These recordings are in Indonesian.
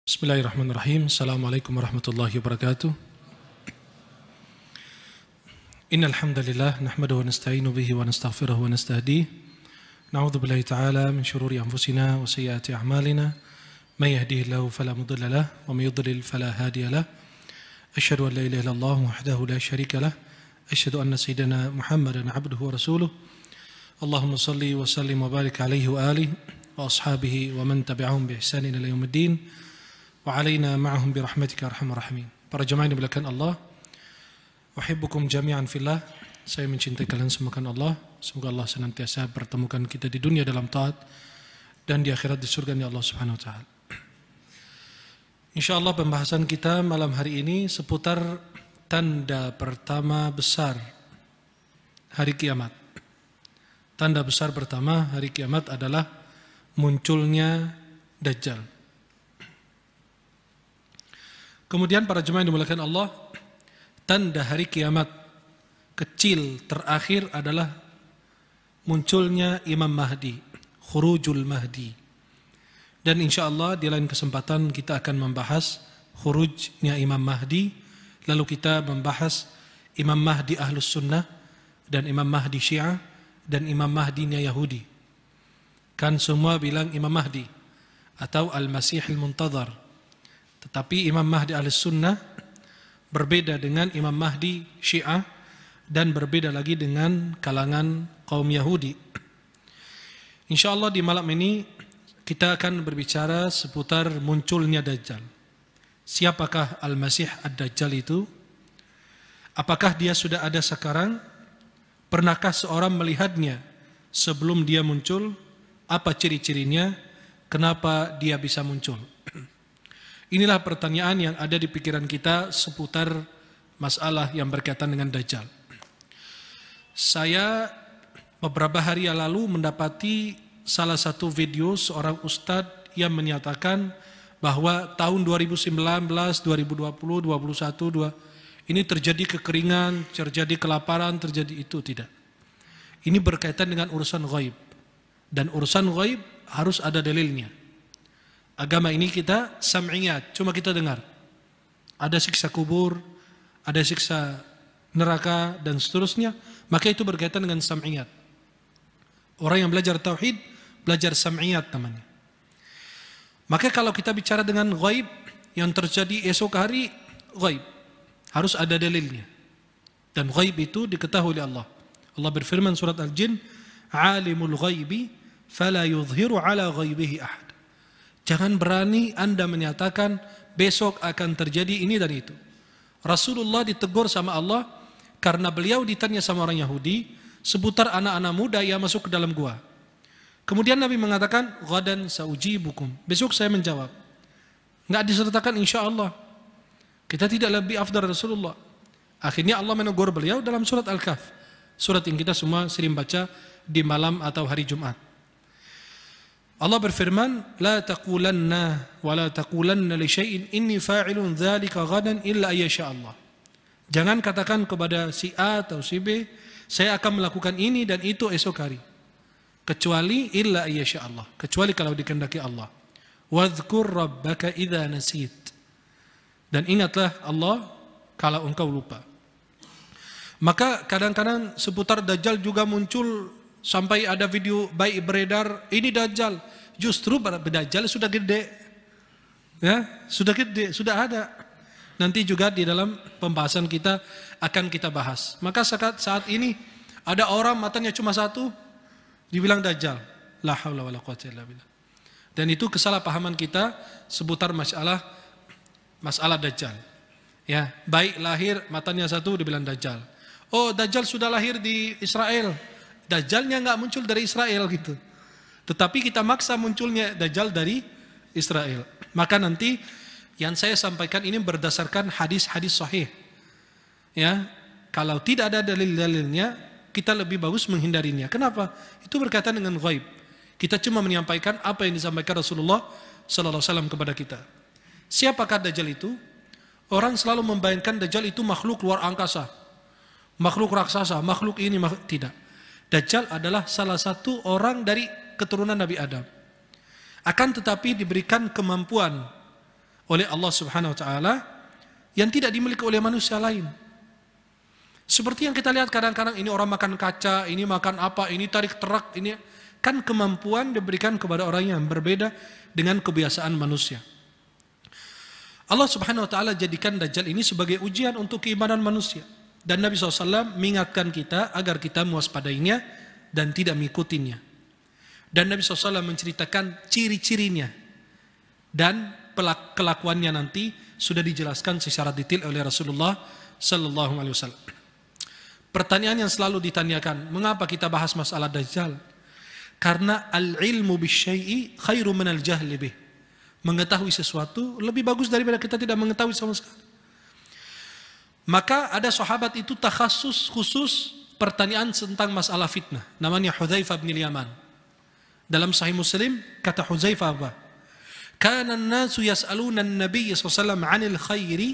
Bismillahirrahmanirrahim. Assalamualaikum warahmatullahi wabarakatuh. Innal hamdalillah nahmaduhu wa nasta'inu bihi wa nastaghfiruhu wa nastahdihi. Na'udzu billahi ta'ala min shururi anfusina wa sayyiati a'malina. May yahdihillahu fala mudilla lahu wa may yudlil fala hadiya lahu. Asyhadu an la ilaha illallah wahdahu la syarika lahu. Asyhadu anna sayyidina Muhammadan 'abduhu wa rasuluh. Allahumma shalli wa sallim wa barik alaihi wa alihi wa ashabihi wa man tabi'ahum bi ihsanin ila yaumiddin. Wa alaina ma'ahum bi rahmatika arhamar rahimin. Para jemaah yang dimuliakan Allah, uhibbukum jami'an fillah. Saya mencintai kalian semua karena Allah. Semoga Allah senantiasa pertemukan kita di dunia dalam taat dan di akhirat di surga-Nya Allah Subhanahu wa taala. Insyaallah pembahasan kita malam hari ini seputar tanda pertama besar hari kiamat. Tanda besar pertama hari kiamat adalah munculnya Dajjal. Kemudian para jemaah yang dimuliakan Allah, tanda hari kiamat kecil terakhir adalah munculnya Imam Mahdi, khurujul Mahdi. Dan insya Allah di lain kesempatan kita akan membahas khurujnya Imam Mahdi, lalu kita membahas Imam Mahdi Ahlus Sunnah dan Imam Mahdi Syiah dan Imam Mahdinya Yahudi. Kan semua bilang Imam Mahdi atau Al-Masih Al-Muntadhar. Tetapi Imam Mahdi Ahlus-Sunnah berbeda dengan Imam Mahdi Syiah dan berbeda lagi dengan kalangan kaum Yahudi. InsyaAllah di malam ini kita akan berbicara seputar munculnya Dajjal. Siapakah Al-Masih Ad-Dajjal itu? Apakah dia sudah ada sekarang? Pernahkah seorang melihatnya sebelum dia muncul? Apa ciri-cirinya? Kenapa dia bisa muncul? Inilah pertanyaan yang ada di pikiran kita seputar masalah yang berkaitan dengan Dajjal. Saya beberapa hari yang lalu mendapati salah satu video seorang ustadz yang menyatakan bahwa tahun 2019, 2020, 2021 ini terjadi kekeringan, terjadi kelaparan, terjadi itu. Tidak. Ini berkaitan dengan urusan ghaib. Dan urusan ghaib harus ada dalilnya. Agama ini kita sam'iyat, cuma kita dengar. Ada siksa kubur, ada siksa neraka dan seterusnya, maka itu berkaitan dengan sam'iyat. Orang yang belajar tauhid, belajar sam'iyat namanya. Maka kalau kita bicara dengan ghaib yang terjadi esok hari, ghaib harus ada dalilnya. Dan ghaib itu diketahui oleh Allah. Allah berfirman surat Al-Jin, "Alimul ghaibi fala yudhiru ala ghaibihi ahad." Jangan berani Anda menyatakan besok akan terjadi ini dan itu. Rasulullah ditegur sama Allah karena beliau ditanya sama orang Yahudi seputar anak-anak muda yang masuk ke dalam gua. Kemudian Nabi mengatakan, "Ghadan saujibukum." Besok saya menjawab. Enggak disertakan insya Allah. Kita tidak lebih afdal Rasulullah. Akhirnya Allah menegur beliau dalam surat Al-Kahf. Surat yang kita semua sering baca di malam atau hari Jumat. Allah berfirman, "La taqulanna wa la taqulanna li syai'in inni fa'ilun dzalika ghadan illa ayyasha Allah." Jangan katakan kepada si A atau si B, saya akan melakukan ini dan itu esok hari. Kecuali illa ayyasha Allah, kecuali kalau dikehendaki Allah. Wadhkur rabbaka idza nasit. Dan ingatlah Allah kalau engkau lupa. Maka kadang-kadang seputar Dajjal juga muncul sampai ada video baik beredar, ini Dajjal. Justru Dajjal sudah gede. Ya, sudah gede, sudah ada. Nanti juga di dalam pembahasan kita akan kita bahas. Maka saat ini ada orang matanya cuma satu dibilang Dajjal. La haula wala quwwata illa billah. Dan itu kesalahpahaman kita seputar masalah Dajjal. Ya, baik lahir matanya satu dibilang Dajjal. Oh, Dajjal sudah lahir di Israel. Dajjalnya nggak muncul dari Israel gitu. Tetapi kita maksa munculnya Dajjal dari Israel. Maka nanti yang saya sampaikan ini berdasarkan hadis-hadis sahih. Ya, kalau tidak ada dalil-dalilnya, kita lebih bagus menghindarinya. Kenapa? Itu berkaitan dengan ghaib. Kita cuma menyampaikan apa yang disampaikan Rasulullah sallallahu alaihi wasallam kepada kita. Siapakah Dajjal itu? Orang selalu membayangkan Dajjal itu makhluk luar angkasa. Makhluk raksasa, makhluk ini, tidak. Dajjal adalah salah satu orang dari keturunan Nabi Adam. Akan tetapi diberikan kemampuan oleh Allah Subhanahu wa taala yang tidak dimiliki oleh manusia lain. Seperti yang kita lihat kadang-kadang, ini orang makan kaca, ini makan apa, ini tarik truk, ini kan kemampuan diberikan kepada orang yang berbeda dengan kebiasaan manusia. Allah Subhanahu wa taala jadikan Dajjal ini sebagai ujian untuk keimanan manusia. Dan Nabi SAW mengingatkan kita agar kita mewaspadainya dan tidak mengikutinya. Dan Nabi SAW menceritakan ciri-cirinya dan kelakuannya nanti sudah dijelaskan secara detail oleh Rasulullah Sallallahu Alaihi Wasallam. Pertanyaan yang selalu ditanyakan, mengapa kita bahas masalah Dajjal? Karena al-ilmu bisyai'i khairu minal jahli bih. Mengetahui sesuatu lebih bagus daripada kita tidak mengetahui sama sekali. Maka ada sahabat itu takhasus khusus pertanyaan tentang masalah fitnah. Namanya Hudzaifah bin Yaman. Dalam Sahih Muslim kata Hudzaifah apa? Kana an-nasu yas'aluna an-nabiy sallallahu alaihi wasallam 'anil khairi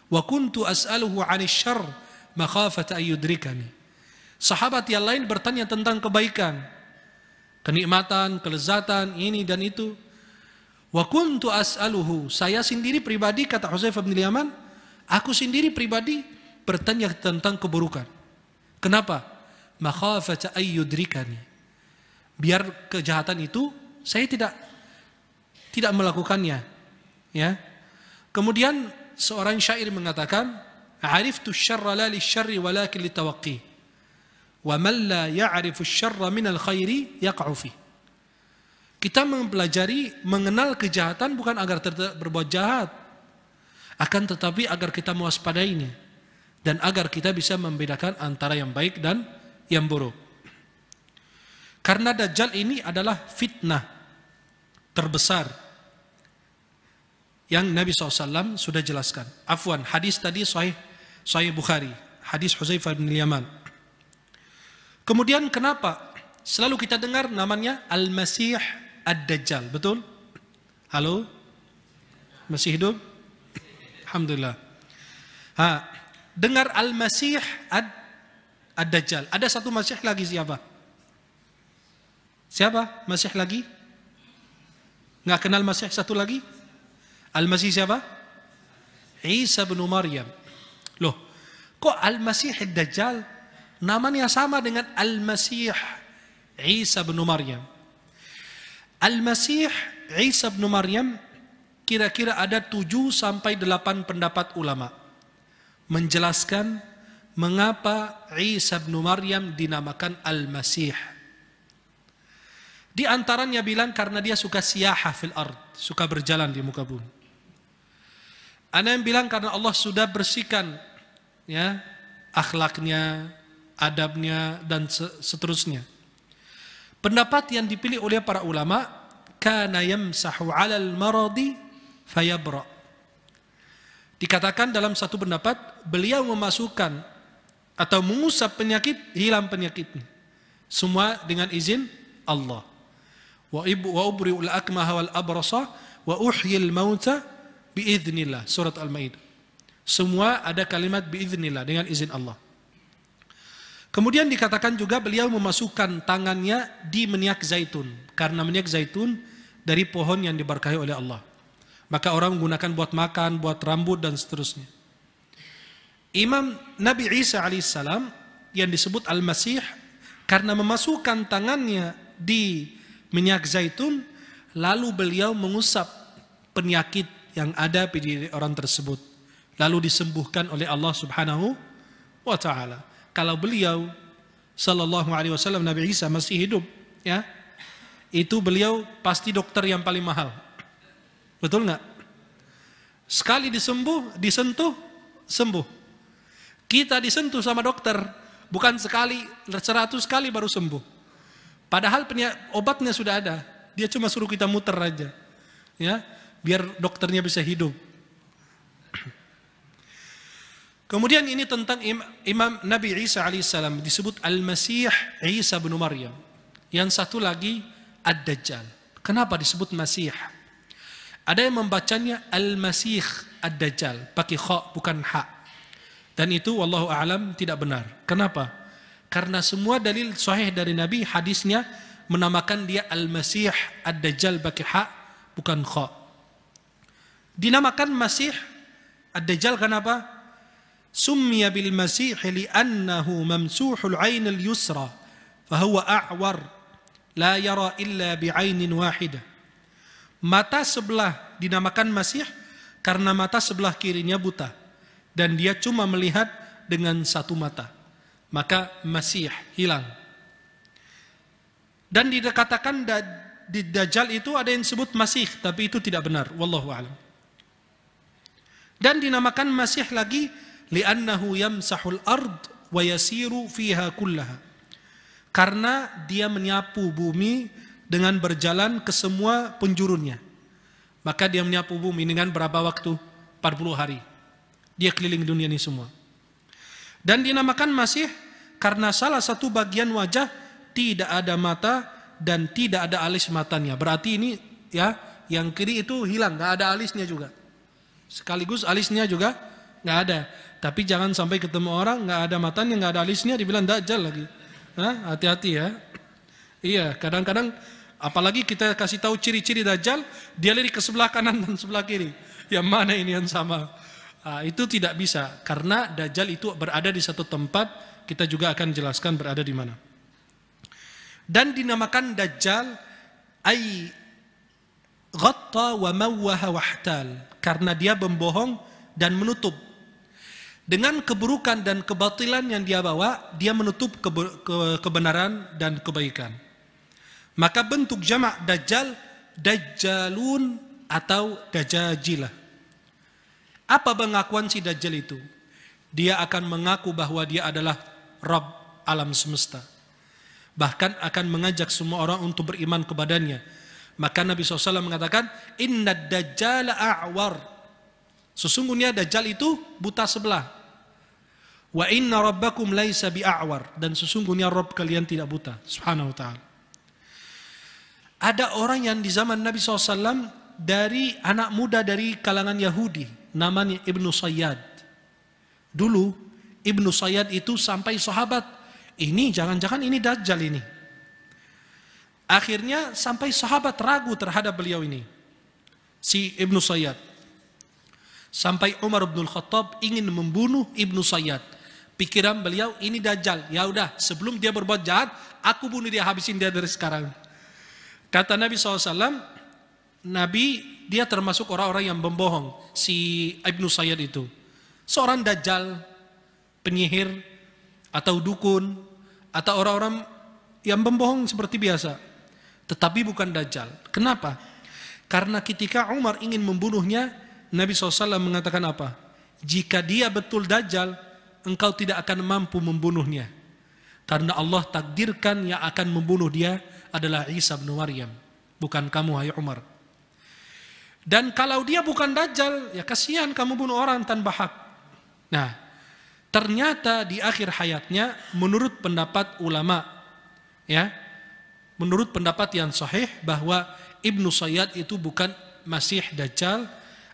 wa kuntu as'aluhu 'anil syarr makhafata an yudrikani. Sahabat yang lain bertanya tentang kebaikan, kenikmatan, kelezatan, ini dan itu. Wa kuntu as'aluhu, saya sendiri pribadi, kata Hudzaifah bin Yaman, aku sendiri pribadi bertanya tentang keburukan. Kenapa? Makhafata ayyudrikani. Biar kejahatan itu saya tidak melakukannya. Ya. Kemudian seorang syair mengatakan, "Ariftu syarra la lisyarri walakin litawaqqi. Wa man la ya'rifu syarra minal khairi yaq'u fi." Kita mempelajari, mengenal kejahatan bukan agar berbuat jahat, akan tetapi agar kita mewaspadainya dan agar kita bisa membedakan antara yang baik dan yang buruk. Karena Dajjal ini adalah fitnah terbesar yang Nabi SAW sudah jelaskan. Afwan, hadis tadi Sahih Bukhari, hadis Hudzaifah bin Yaman. Kemudian kenapa selalu kita dengar namanya Al-Masih Ad-Dajjal, betul? Halo? Masih hidup? Alhamdulillah. Dengar Al-Masih Ad-Dajjal. Ada satu Masih lagi, siapa? Siapa? Masih lagi? Nggak kenal Masih satu lagi? Al-Masih siapa? Isa bin Maryam. Loh, kok Al-Masih Ad-Dajjal namanya sama dengan Al-Masih Isa bin Maryam? Al-Masih Isa bin Maryam kira-kira ada 7 sampai 8 pendapat ulama menjelaskan mengapa Isa bin Maryam dinamakan Al-Masih. Di antaranya bilang karena dia suka siyahah fil ard, suka berjalan di muka bumi. Ada yang bilang karena Allah sudah bersihkan ya akhlaknya, adabnya dan seterusnya. Pendapat yang dipilih oleh para ulama, kana yamsahu 'alal maradi fayabra. Dikatakan dalam satu pendapat, beliau memasukkan atau mengusap penyakit, hilang penyakitnya. Semua dengan izin Allah. Wa ubri'ul akmaha wal abrasa wa uhyil mauta biiznillah. Surat Al-Maidah. Semua ada kalimat biiznillah, dengan izin Allah. Kemudian dikatakan juga beliau memasukkan tangannya di minyak zaitun, karena minyak zaitun dari pohon yang diberkahi oleh Allah. Maka orang menggunakan buat makan, buat rambut dan seterusnya. Imam Nabi Isa alaihissalam yang disebut Al-Masih karena memasukkan tangannya di minyak zaitun, lalu beliau mengusap penyakit yang ada pada diri orang tersebut, lalu disembuhkan oleh Allah Subhanahu wa taala. Kalau beliau sallallahu alaihi wasallam, Nabi Isa masih hidup, ya, itu beliau pasti dokter yang paling mahal. Betul nggak? Sekali disentuh, sembuh. Kita disentuh sama dokter, bukan sekali, 100 kali baru sembuh. Padahal obatnya sudah ada, dia cuma suruh kita muter aja, ya, biar dokternya bisa hidup. Kemudian ini tentang Imam Nabi Isa alaihissalam, disebut Al-Masih Isa bin Maryam. Yang satu lagi Ad-Dajjal. Kenapa disebut Masih? Ada yang membacanya Al-Masih Ad-Dajjal, pakai kha bukan ha. Dan itu wallahu a'lam tidak benar. Kenapa? Karena semua dalil sahih dari Nabi, hadisnya menamakan dia Al-Masih Ad-Dajjal pakai ha bukan kha. Dinamakan Masih Ad-Dajjal kenapa? Summiya bil Masih li'annahu mamsuhul 'ainil yusra fahuwa a'war la yara illa bi'ainin wahidah. Mata sebelah dinamakan Masih karena mata sebelah kirinya buta dan dia cuma melihat dengan satu mata. Maka Masih hilang. Dan dikatakan di Dajjal itu ada yang disebut Masih, tapi itu tidak benar, wallahu a'lam. Dan dinamakan Masih lagi li'annahu yamsahul ard wa yasiru fiha kullaha. Karena dia menyapu bumi dengan berjalan ke semua penjurunnya. Maka dia menyapu bumi dengan berapa waktu? 40 hari. Dia keliling dunia ini semua. Dan dinamakan Masih karena salah satu bagian wajah tidak ada mata dan tidak ada alis matanya. Berarti ini ya, yang kiri itu hilang, nggak ada alisnya juga. Sekaligus alisnya juga nggak ada. Tapi jangan sampai ketemu orang nggak ada matanya, nggak ada alisnya, dibilang Dajjal lagi. Hati-hati ya. Iya, kadang-kadang apalagi kita kasih tahu ciri-ciri Dajjal, dia lirik ke sebelah kanan dan sebelah kiri. Yang mana ini yang sama? Itu tidak bisa, karena Dajjal itu berada di satu tempat. Kita juga akan jelaskan berada di mana. Dan dinamakan Dajjal ay ghatta wa mawwaha wahtal, karena dia membohong dan menutup. Dengan keburukan dan kebatilan yang dia bawa, dia menutup kebenaran dan kebaikan. Maka bentuk jamak Dajjal, Dajjalun atau Dajajilah. Apa pengakuan si Dajjal itu? Dia akan mengaku bahwa dia adalah Rabb alam semesta. Bahkan akan mengajak semua orang untuk beriman kepadanya. Maka Nabi SAW mengatakan, Inna Dajjal a'war. Sesungguhnya Dajjal itu buta sebelah. Wa inna rabbakum laisa bi'a'war. Dan sesungguhnya Rabb kalian tidak buta. Subhanahu wa ta'ala. Ada orang yang di zaman Nabi SAW dari anak muda dari kalangan Yahudi, namanya Ibnu Sayyad. Dulu Ibnu Sayyad itu sampai sahabat, ini jangan-jangan ini Dajjal ini. Akhirnya sampai sahabat ragu terhadap beliau ini, si Ibnu Sayyad. Sampai Umar bin Khattab ingin membunuh Ibnu Sayyad. Pikiran beliau, ini Dajjal. Ya udah, sebelum dia berbuat jahat, aku bunuh dia, habisin dia dari sekarang. Kata Nabi SAW, Nabi dia termasuk orang-orang yang membohong, si Ibnu Sayyad itu. Seorang Dajjal, penyihir, atau dukun, atau orang-orang yang membohong seperti biasa. Tetapi bukan Dajjal. Kenapa? Karena ketika Umar ingin membunuhnya, Nabi SAW mengatakan apa? Jika dia betul Dajjal, engkau tidak akan mampu membunuhnya. Karena Allah takdirkan yang akan membunuh dia adalah Isa bin Maryam. Bukan kamu, hai Umar. Dan kalau dia bukan Dajjal, ya kasihan kamu bunuh orang tanpa hak. Nah, ternyata di akhir hayatnya, menurut pendapat ulama, ya, menurut pendapat yang sahih bahwa Ibnu Sayyad itu bukan Masih Dajjal,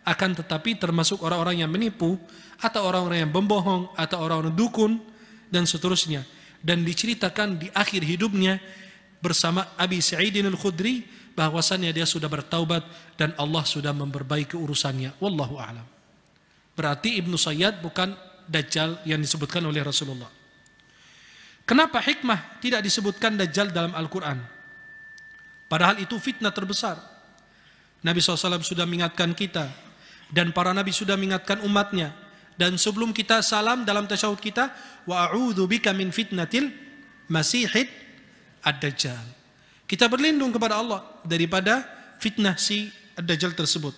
akan tetapi termasuk orang-orang yang menipu, atau orang-orang yang membohong, atau orang-orang dukun, dan seterusnya. Dan diceritakan di akhir hidupnya bersama Abi Sa'idin Al-Khudri, bahwasannya dia sudah bertaubat dan Allah sudah memperbaiki urusannya. Wallahu a'lam. Berarti Ibnu Sayyad bukan Dajjal yang disebutkan oleh Rasulullah. Kenapa hikmah tidak disebutkan Dajjal dalam Al-Quran? Padahal itu fitnah terbesar. Nabi SAW sudah mengingatkan kita, dan para Nabi sudah mengingatkan umatnya. Dan sebelum kita salam dalam tasyahud kita, wa a'udzu bika min fitnatil masihid ad-dajjal. Kita berlindung kepada Allah daripada fitnah si ad-dajjal tersebut.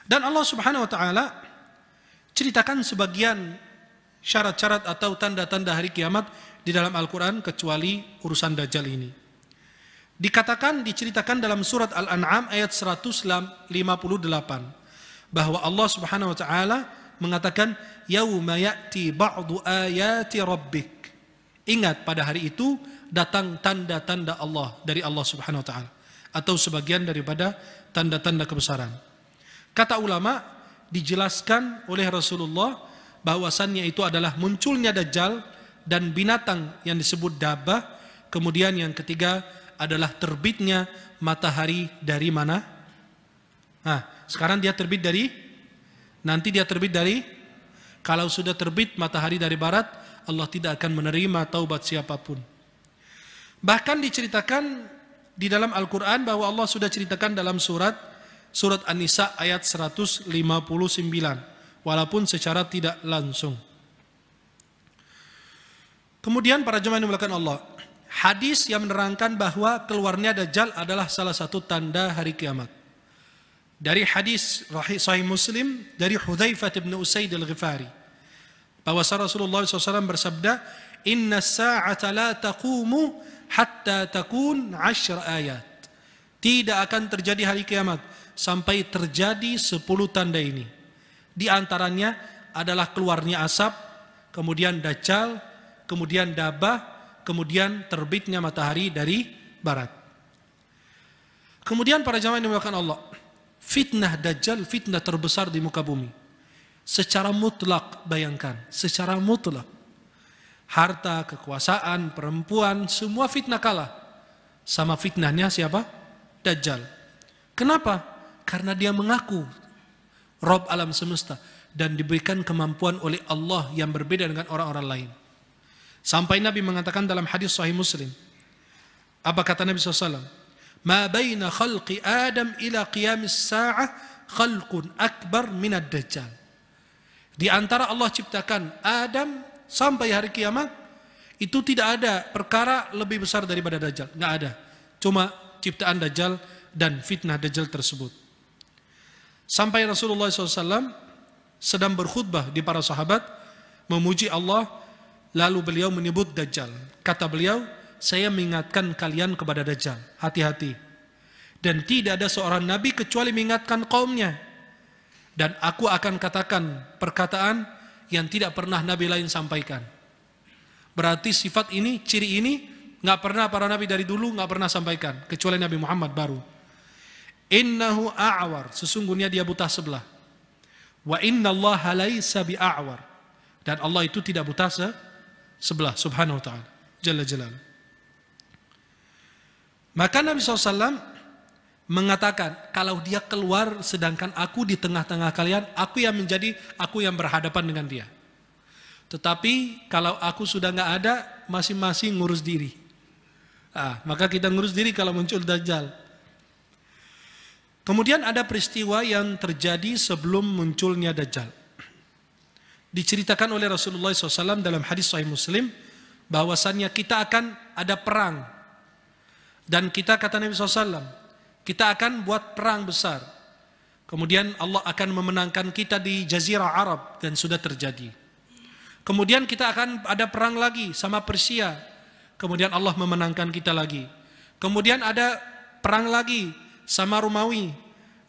Dan Allah Subhanahu wa taala ceritakan sebagian syarat-syarat atau tanda-tanda hari kiamat di dalam Al-Quran kecuali urusan Dajjal ini. Diceritakan dalam surat Al-An'am ayat 158 bahwa Allah Subhanahu wa taala mengatakan yauma ya'ti ba'du ayati rabbik. Ingat, pada hari itu datang tanda-tanda Allah dari Allah Subhanahu wa taala, atau sebagian daripada tanda-tanda kebesaran. Kata ulama, dijelaskan oleh Rasulullah bahwasannya itu adalah munculnya Dajjal dan binatang yang disebut Dabbah. Kemudian yang ketiga adalah terbitnya matahari dari mana? Nah, sekarang dia terbit dari, nanti dia terbit dari, kalau sudah terbit matahari dari barat, Allah tidak akan menerima taubat siapapun. Bahkan diceritakan di dalam Al-Quran bahwa Allah sudah ceritakan dalam surat An-Nisa ayat 159, walaupun secara tidak langsung. Kemudian para jemaah yang dimuliakan Allah, hadis yang menerangkan bahwa keluarnya Dajjal adalah salah satu tanda hari kiamat. Dari hadis Sahih Muslim dari Hudzaifah bin Usaid al-Ghifari, bahwa Rasulullah SAW bersabda, Inna sa'ata la taqumu hatta takun 10 ayat. Tidak akan terjadi hari kiamat sampai terjadi 10 tanda ini. Di antaranya adalah keluarnya asap, kemudian Dajjal, kemudian Dabah, kemudian terbitnya matahari dari barat. Kemudian para jamaah yang dimuliakan Allah, fitnah Dajjal fitnah terbesar di muka bumi. Secara mutlak, bayangkan, secara mutlak, harta, kekuasaan, perempuan, semua fitnah kalah sama fitnahnya siapa? Dajjal. Kenapa? Karena dia mengaku Rabb alam semesta dan diberikan kemampuan oleh Allah yang berbeda dengan orang-orang lain. Sampai Nabi mengatakan dalam hadis Sahih Muslim, apa kata Nabi SAW? Ma baina khalqi Adam ila qiyamis sa'ah khalqun akbar minad Dajjal. Di antara Allah ciptakan Adam sampai hari kiamat, itu tidak ada perkara lebih besar daripada Dajjal. Nggak ada. Cuma ciptaan Dajjal dan fitnah Dajjal tersebut. Sampai Rasulullah SAW sedang berkhutbah di para sahabat, memuji Allah, lalu beliau menyebut Dajjal. Kata beliau, saya mengingatkan kalian kepada Dajjal, hati-hati. Dan tidak ada seorang nabi kecuali mengingatkan kaumnya. Dan aku akan katakan perkataan yang tidak pernah nabi lain sampaikan. Berarti sifat ini, ciri ini, nggak pernah para nabi dari dulu nggak pernah sampaikan, kecuali Nabi Muhammad baru. Innahu a'war, sesungguhnya dia buta sebelah. Wa innallaha laisa bi'a'war, dan Allah itu tidak buta sebelah, subhanahu wa ta'ala, jalla jalal. Maka Nabi SAW mengatakan, kalau dia keluar sedangkan aku di tengah-tengah kalian, aku yang berhadapan dengan dia. Tetapi kalau aku sudah nggak ada, masing-masing ngurus diri. Maka kita ngurus diri kalau muncul Dajjal. Kemudian ada peristiwa yang terjadi sebelum munculnya Dajjal. Diceritakan oleh Rasulullah SAW dalam hadis Sahih Muslim, bahwasannya kita akan ada perang. Dan kita, kata Nabi SAW, kita akan buat perang besar. Kemudian Allah akan memenangkan kita di Jazirah Arab, dan sudah terjadi. Kemudian kita akan ada perang lagi sama Persia. Kemudian Allah memenangkan kita lagi. Kemudian ada perang lagi sama Romawi,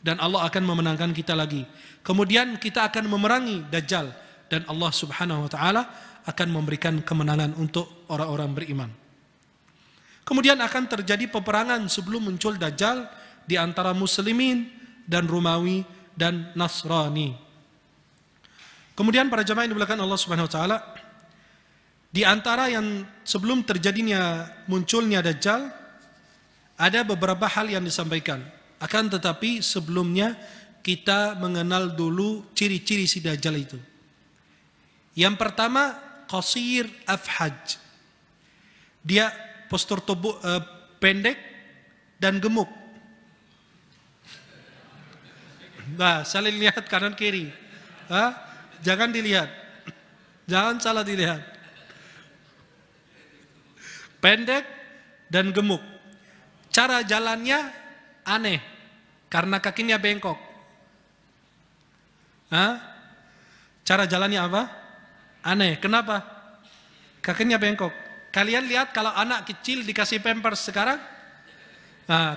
dan Allah akan memenangkan kita lagi. Kemudian kita akan memerangi Dajjal, dan Allah Subhanahu wa ta'ala akan memberikan kemenangan untuk orang-orang beriman. Kemudian akan terjadi peperangan sebelum muncul Dajjal di antara Muslimin dan Romawi dan Nasrani. Kemudian para jamaah yang dimuliakan Allah Subhanahu wa ta'ala, di antara yang sebelum terjadinya munculnya Dajjal, ada beberapa hal yang disampaikan. Akan tetapi sebelumnya kita mengenal dulu ciri-ciri si Dajjal itu. Yang pertama, qasir afhaj. Dia postur tubuh pendek dan gemuk. Nah, saling lihat kanan kiri. Jangan dilihat. Jangan salah dilihat. Pendek dan gemuk. Cara jalannya aneh, karena kakinya bengkok. Cara jalannya apa? Aneh. Kenapa? Kakinya bengkok. Kalian lihat kalau anak kecil dikasih pampers sekarang,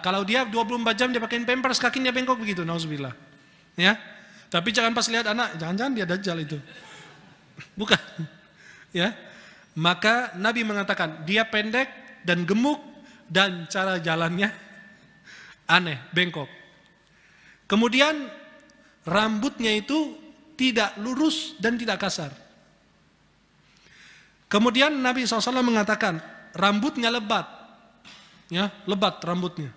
kalau dia 24 jam dia pakai pampers, kakinya bengkok begitu, nauzubillah. Ya. Tapi jangan pas lihat anak, jangan-jangan dia Dajjal itu. Bukan. Ya. Maka Nabi mengatakan dia pendek dan gemuk, dan cara jalannya aneh, bengkok. Kemudian rambutnya itu tidak lurus dan tidak kasar. Kemudian Nabi SAW mengatakan rambutnya lebat, ya, lebat rambutnya.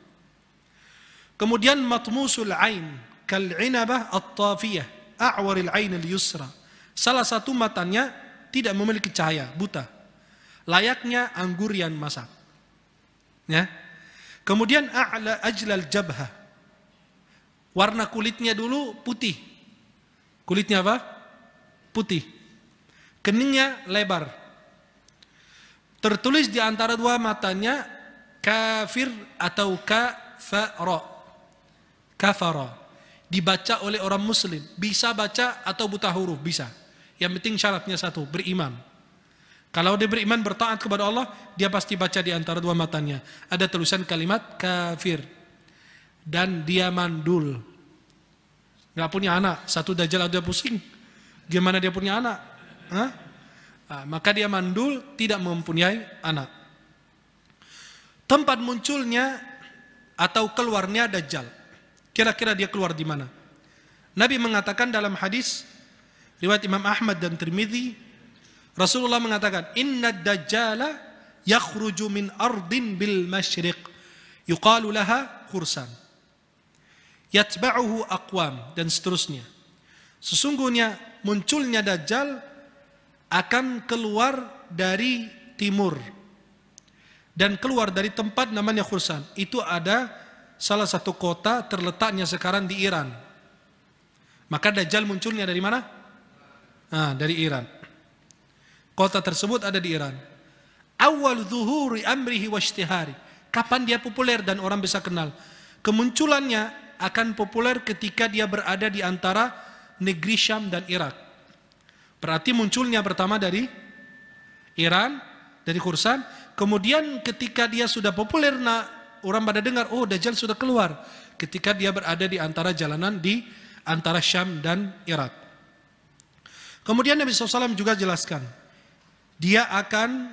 Kemudian matmusul ain, kal'inabah at-tafiyah a'waril 'ainil yusra. Salah satu matanya tidak memiliki cahaya, buta. Layaknya anggur yang masak. Ya. Kemudian a'la ajlal jabha. Warna kulitnya dulu putih. Kulitnya apa? Putih. Keningnya lebar. Tertulis di antara dua matanya kafir atau kafara. Kafara. Dibaca oleh orang muslim. Bisa baca atau buta huruf, bisa. Yang penting syaratnya satu, beriman. Kalau dia beriman bertaat kepada Allah, dia pasti baca di antara dua matanya. Ada tulisan kalimat kafir. Dan dia mandul. Gak punya anak. Satu dajjal dia pusing. Gimana dia punya anak? Hah? Nah, maka dia mandul, tidak mempunyai anak. Tempat munculnya atau keluarnya dajjal. Kira-kira dia keluar di mana? Nabi mengatakan dalam hadis riwayat Imam Ahmad dan Tirmidzi, Rasulullah mengatakan, "Inna dajjala yakhruju min ardin bil masyriq yuqalu laha khursan. Yatba'uhu aqwam," dan seterusnya. Sesungguhnya munculnya dajjal akan keluar dari timur dan keluar dari tempat namanya Khursan. Itu ada salah satu kota terletaknya sekarang di Iran. Maka dajjal munculnya dari mana? Dari Iran. Kota tersebut ada di Iran. Awal zuhuri amrihi washtihari. Kapan dia populer dan orang bisa kenal? Kemunculannya akan populer ketika dia berada di antara negeri Syam dan Irak. Berarti munculnya pertama dari Iran, dari Khursan. Kemudian ketika dia sudah populer, orang pada dengar, oh dajjal sudah keluar. Ketika dia berada di antara jalanan di antara Syam dan Irak. Kemudian Nabi SAW juga jelaskan, dia akan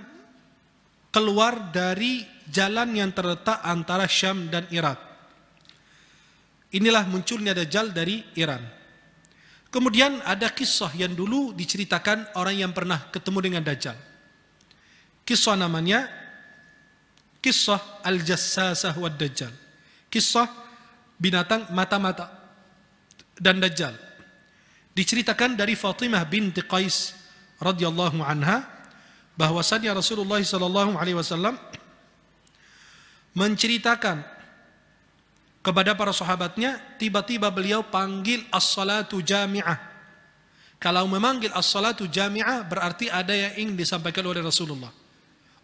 keluar dari jalan yang terletak antara Syam dan Irak. Inilah munculnya dajjal dari Iran. Kemudian ada kisah yang dulu diceritakan orang yang pernah ketemu dengan dajjal. Kisah namanya kisah Al-Jassasah wad Dajjal. Kisah binatang mata-mata dan dajjal. Diceritakan dari Fatimah binti Qais radhiyallahu anha bahwasanya Rasulullah sallallahu alaihi wasallam menceritakan kepada para sahabatnya, tiba-tiba beliau panggil as-salatu jami'ah. Kalau memanggil as-salatu jami'ah berarti ada yang ingin disampaikan oleh Rasulullah.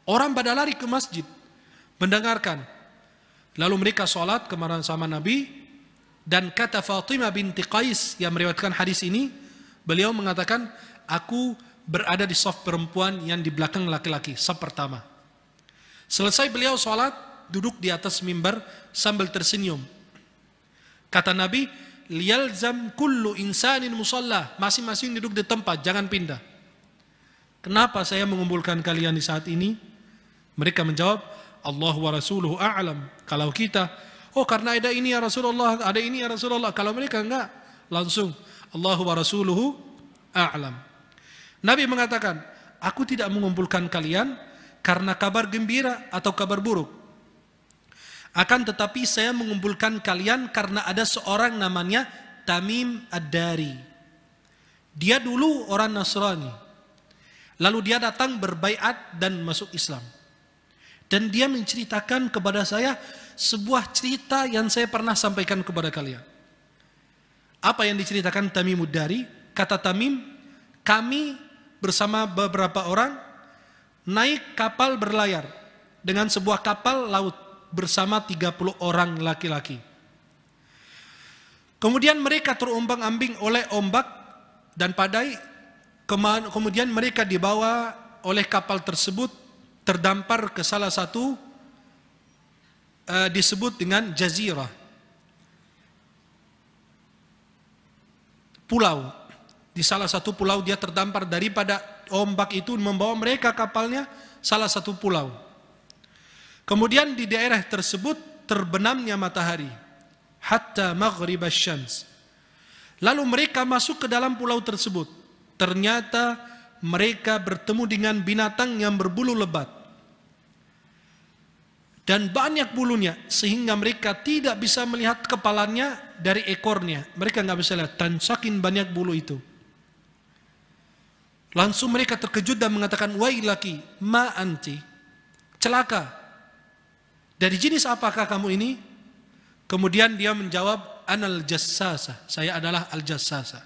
Orang pada lari ke masjid mendengarkan. Lalu mereka salat sama Nabi, dan kata Fatimah binti Qais yang meriwayatkan hadis ini, beliau mengatakan, aku berada di saf perempuan yang di belakang laki-laki, saf pertama. Selesai beliau salat, duduk di atas mimbar sambil tersenyum. Kata Nabi, liyalzam kullu insanin musalla. Masing-masing duduk di tempat, jangan pindah. Kenapa saya mengumpulkan kalian di saat ini? Mereka menjawab, Allah wa rasuluhu a'lam. Kalau kita, oh karena ada ini ya Rasulullah, ada ini ya Rasulullah. Kalau mereka enggak, langsung Allah wa rasuluhu a'lam. Nabi mengatakan, aku tidak mengumpulkan kalian karena kabar gembira atau kabar buruk. Akan tetapi saya mengumpulkan kalian karena ada seorang namanya Tamim Ad-Dari. Dia dulu orang Nasrani. Lalu dia datang berbaiat dan masuk Islam. Dan dia menceritakan kepada saya sebuah cerita yang saya pernah sampaikan kepada kalian. Apa yang diceritakan Tamim Ad-Dari? Kata Tamim, kami bersama beberapa orang naik kapal berlayar dengan sebuah kapal laut bersama 30 orang laki-laki. Kemudian mereka terombang-ambing oleh ombak dan badai. Kemudian mereka dibawa oleh kapal tersebut, terdampar ke salah satu disebut dengan jazirah, pulau. Di salah satu pulau dia terdampar, daripada ombak itu membawa mereka kapalnya salah satu pulau. Kemudian di daerah tersebut terbenamnya matahari hatta maghrib asy-syams. Lalu mereka masuk ke dalam pulau tersebut. Ternyata mereka bertemu dengan binatang yang berbulu lebat. dan banyak bulunya sehingga mereka tidak bisa melihat kepalanya dari ekornya. Mereka nggak bisa lihat, dan saking banyak bulu itu. Langsung mereka terkejut dan mengatakan, wailaki ma anti, celaka, dari jenis apakah kamu ini? Kemudian dia menjawab, anal jassasa, saya adalah al jassasa.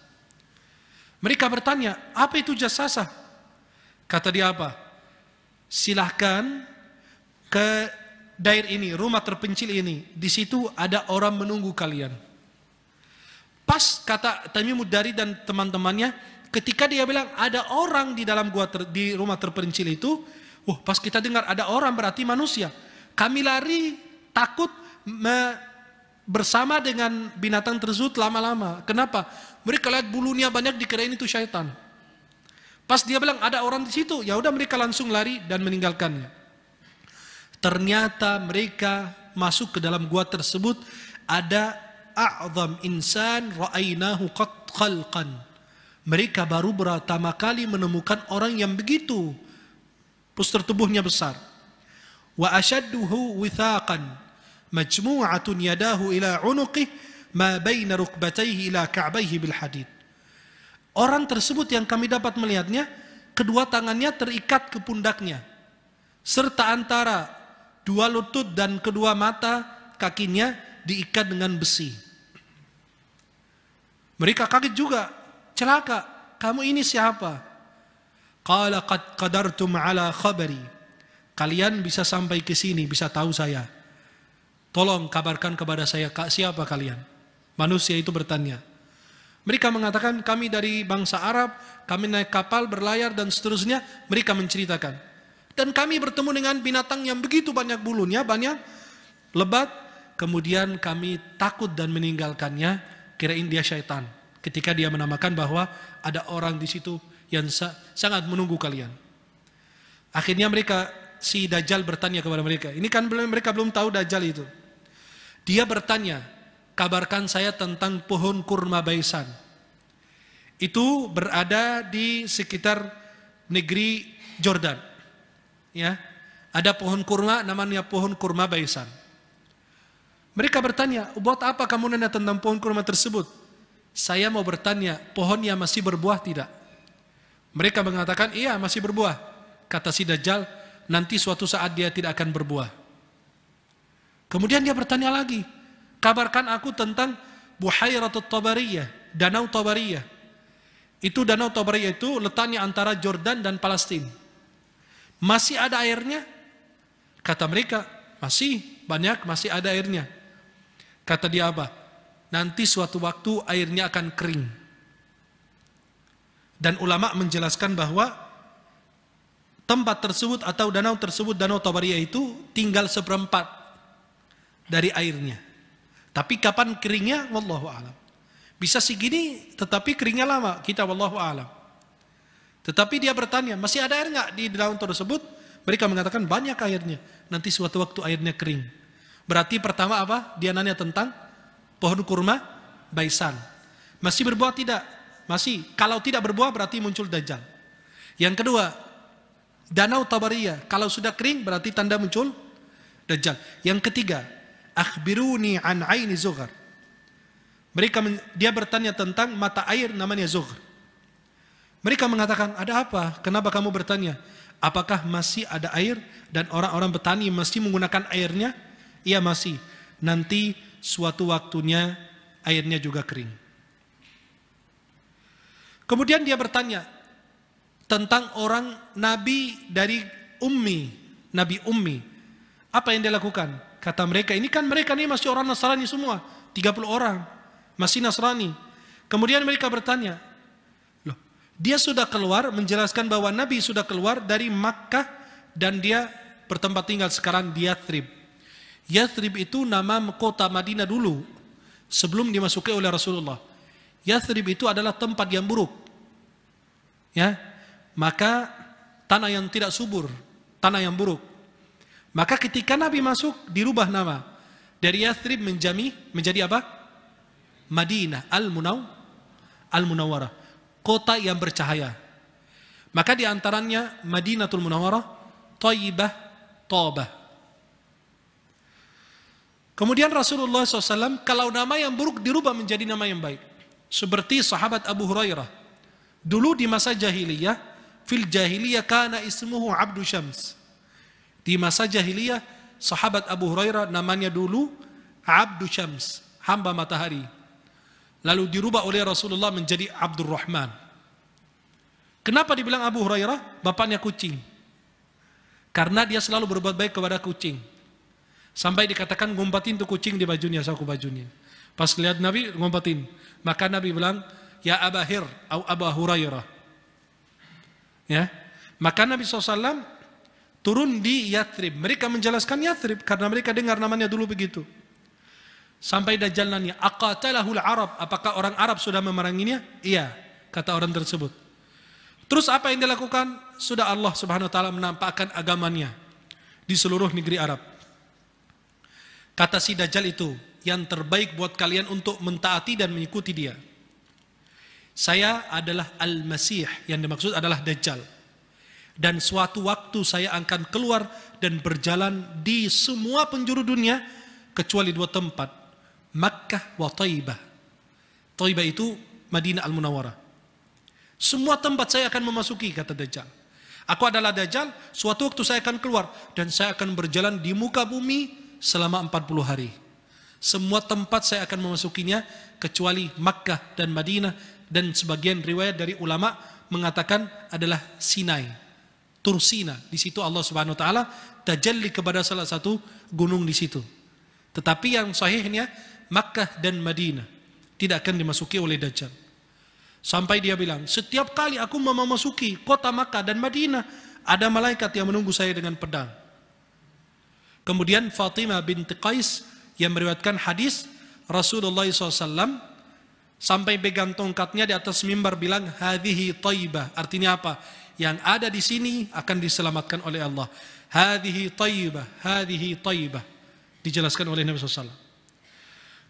Mereka bertanya, apa itu jassasa? Kata dia apa? Silahkan ke daerah ini, rumah terpencil ini, di situ ada orang menunggu kalian. Pas kata Tamimud Dari dan teman-temannya, ketika dia bilang ada orang di dalam di rumah terpencil itu, pas kita dengar ada orang berarti manusia. Kami lari takut bersama dengan binatang tersebut lama-lama. Kenapa? Mereka lihat bulunya banyak, dikirain itu syaitan. Pas dia bilang ada orang di situ, ya udah mereka langsung lari dan meninggalkannya. Ternyata mereka masuk ke dalam gua tersebut, ada a'zam insan ra'ainahu qad khalqan. Mereka baru pertama kali menemukan orang yang begitu postur tubuhnya besar. Wa ashadduhu withaqan majmu'atun yadahu ila unuqih ma baina rukbatayhi ila ka'bayhi bil hadid. Orang tersebut yang kami dapat melihatnya, kedua tangannya terikat ke pundaknya, serta antara dua lutut dan kedua mata kakinya diikat dengan besi. Mereka kaget juga, celaka, kamu ini siapa? Qala qad qadartum ala khabari. Kalian bisa sampai ke sini, bisa tahu saya. Tolong kabarkan kepada saya, siapa kalian? Manusia itu bertanya. Mereka mengatakan, kami dari bangsa Arab, kami naik kapal, berlayar dan seterusnya. Mereka menceritakan. Dan kami bertemu dengan binatang yang begitu banyak bulunya, banyak lebat. Kemudian kami takut dan meninggalkannya, kirain dia syaitan. Ketika dia menamakan bahwa ada orang di situ yang sangat menunggu kalian. Akhirnya si Dajjal bertanya kepada mereka. Ini kan mereka belum tahu Dajjal itu. Dia bertanya, kabarkan saya tentang pohon kurma Baisan. Itu berada di sekitar negeri Jordan. Ya, ada pohon kurma namanya pohon kurma Baisan. Mereka bertanya, buat apa kamu nanya tentang pohon kurma tersebut? Saya mau bertanya, pohonnya masih berbuah tidak? Mereka mengatakan, iya masih berbuah. Kata si Dajjal, nanti suatu saat dia tidak akan berbuah. Kemudian dia bertanya lagi, kabarkan aku tentang Buhairatut Tabariyah, Danau Tabariyah. Itu Danau Tabariyah itu letaknya antara Jordan dan Palestina. Masih ada airnya? Kata mereka, masih banyak, masih ada airnya. Kata dia apa? Nanti suatu waktu airnya akan kering. Dan ulama menjelaskan bahwa tempat tersebut atau danau tersebut, Danau Tabariyah itu tinggal seperempat dari airnya. Tapi kapan keringnya? Wallahu a'lam. Bisa segini tetapi keringnya lama, kita wallahu a'lam. Tetapi dia bertanya, masih ada air enggak di danau tersebut? Mereka mengatakan banyak airnya. Nanti suatu waktu airnya kering. Berarti pertama apa? Dia nanya tentang pohon kurma Baisan. Masih berbuah tidak? Masih. Kalau tidak berbuah berarti muncul Dajjal. Yang kedua, Danau Tabariyah. Kalau sudah kering berarti tanda muncul Dajjal. Yang ketiga, akhbiruni an aini Zughar. Dia bertanya tentang mata air namanya Zughar. Mereka mengatakan, ada apa? Kenapa kamu bertanya? Apakah masih ada air dan orang-orang petani masih menggunakan airnya? Iya masih. Nanti suatu waktunya airnya juga kering. Kemudian dia bertanya tentang orang nabi dari Nabi Ummi. Apa yang dia lakukan? Kata mereka, ini kan mereka ini masih orang Nasrani semua, 30 orang masih Nasrani. Kemudian mereka bertanya, loh, dia sudah keluar, menjelaskan bahwa Nabi sudah keluar dari Makkah dan dia bertempat tinggal sekarang di Yathrib. Yathrib itu nama kota Madinah dulu, sebelum dimasuki oleh Rasulullah. Yathrib itu adalah tempat yang buruk, ya, maka tanah yang tidak subur, tanah yang buruk. Maka ketika Nabi masuk, dirubah nama dari Yathrib menjadi apa? Madinah Al-Munawwarah, kota yang bercahaya. Maka di antaranya Madinatul Munawwarah, Thayyibah, Thabah. Kemudian Rasulullah SAW kalau nama yang buruk dirubah menjadi nama yang baik. Seperti sahabat Abu Hurairah. Dulu di masa jahiliyah, fil jahiliyah kana ismuhu Abdu Syams. Di masa jahiliyah, sahabat Abu Hurairah namanya dulu Abdu Syams, hamba matahari. Lalu dirubah oleh Rasulullah menjadi Abdurrahman. Kenapa dibilang Abu Hurairah? Bapaknya kucing. Karena dia selalu berbuat baik kepada kucing. Sampai dikatakan ngumpetin tuh kucing di bajunya, saku bajunya. Pas lihat Nabi ngumpetin. Maka Nabi bilang, ya Abahir atau Abu Hurairah. Ya. Maka Nabi SAW turun di Yathrib. Mereka menjelaskan Yathrib karena mereka dengar namanya dulu begitu. Sampai Dajjal nanya, aqatalahul Arab, apakah orang Arab sudah memeranginya? Iya, kata orang tersebut. Terus apa yang dilakukan? Sudah Allah Subhanahu wa taala menampakkan agamanya di seluruh negeri Arab. Kata si Dajjal itu, yang terbaik buat kalian untuk mentaati dan mengikuti dia. Saya adalah Al-Masih, yang dimaksud adalah Dajjal. Dan suatu waktu saya akan keluar dan berjalan di semua penjuru dunia kecuali dua tempat, Makkah wa Taibah. Taibah itu Madinah Al-Munawwarah. Semua tempat saya akan memasuki, kata Dajjal. Aku adalah Dajjal, suatu waktu saya akan keluar dan saya akan berjalan di muka bumi selama 40 hari. Semua tempat saya akan memasukinya kecuali Makkah dan Madinah, dan sebagian riwayat dari ulama mengatakan adalah Sinai, Tursina. Di situ Allah Subhanahu wa taala tajalli kepada salah satu gunung di situ. Tetapi yang sahihnya Makkah dan Madinah tidak akan dimasuki oleh Dajjal. Sampai dia bilang, setiap kali aku memasuki kota Makkah dan Madinah, ada malaikat yang menunggu saya dengan pedang. Kemudian Fatimah binti Qais yang meriwayatkan hadis, Rasulullah SAW sampai pegang tongkatnya di atas mimbar bilang, hadhihi Taibah. Artinya apa? Yang ada di sini akan diselamatkan oleh Allah. Hadhihi Taibah, hadhihi Taibah. Dijelaskan oleh Nabi SAW.